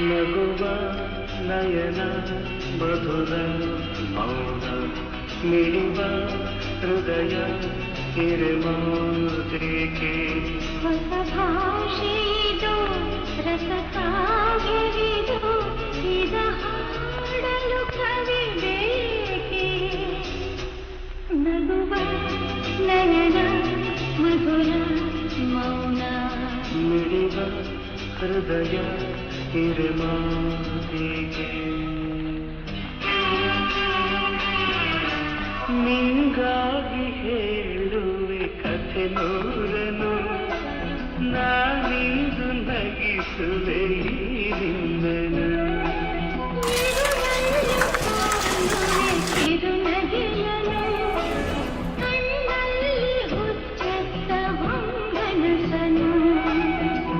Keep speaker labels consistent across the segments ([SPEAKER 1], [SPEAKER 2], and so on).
[SPEAKER 1] ನಗುವ ನಯನ ಮಧುರ ಮೌನ ಮಿಡಿವ ಹೃದಯ ಹಿರಿಮಾದೇಕೆ
[SPEAKER 2] ಹೊಸ ಭಾಷೆಯಿದು ರಸಕಾವ್ಯವಿದು ಇದ ಹಾಡಲು ಕವಿ ಬೇಕೆ ನಗುವ ನಯನ ಮಧುರ ಮೌನ
[SPEAKER 1] ಮಿಡಿವ ಹೃದಯ ಹಿರಿಮಾದೇಕೆ ನಿಂಗಾಗಿ ಹೇಳುವೆ ಕಥೆ ನೂರನು ನಾನಿಂದು ನಗಿಸುವೆ ನಿನ್ನನು
[SPEAKER 2] ಇದು ನಗೆಯನು ಕಣ್ಣಲ್ಲಿ ಹುಚ್ಚತ್ತ ಹೊಂಗನಸನು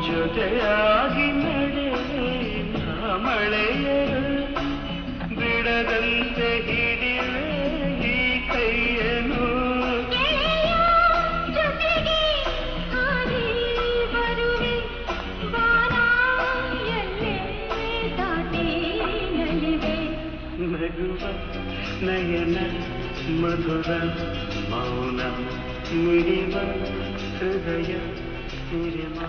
[SPEAKER 1] ಜೊತೆಯಾಗಿ ನಡೆವೆ ಮಳೆಯರು ಬಿಡದಂತೆ ಹಿಡಿವೆ ಈ ಕೈಯನು
[SPEAKER 2] ಜೊತೆಗೆ ಹಾರಿ ಬರುವೆ ಬಾರಾಯಲ್ಲೇ ದಾಟಿ ನಲಿವೆ
[SPEAKER 1] ನಗುವ ನಯನ ಮಧುರ ಮೌನ ಮಿಡಿವ ಹೃದಯ ಹಿರಿಮಾ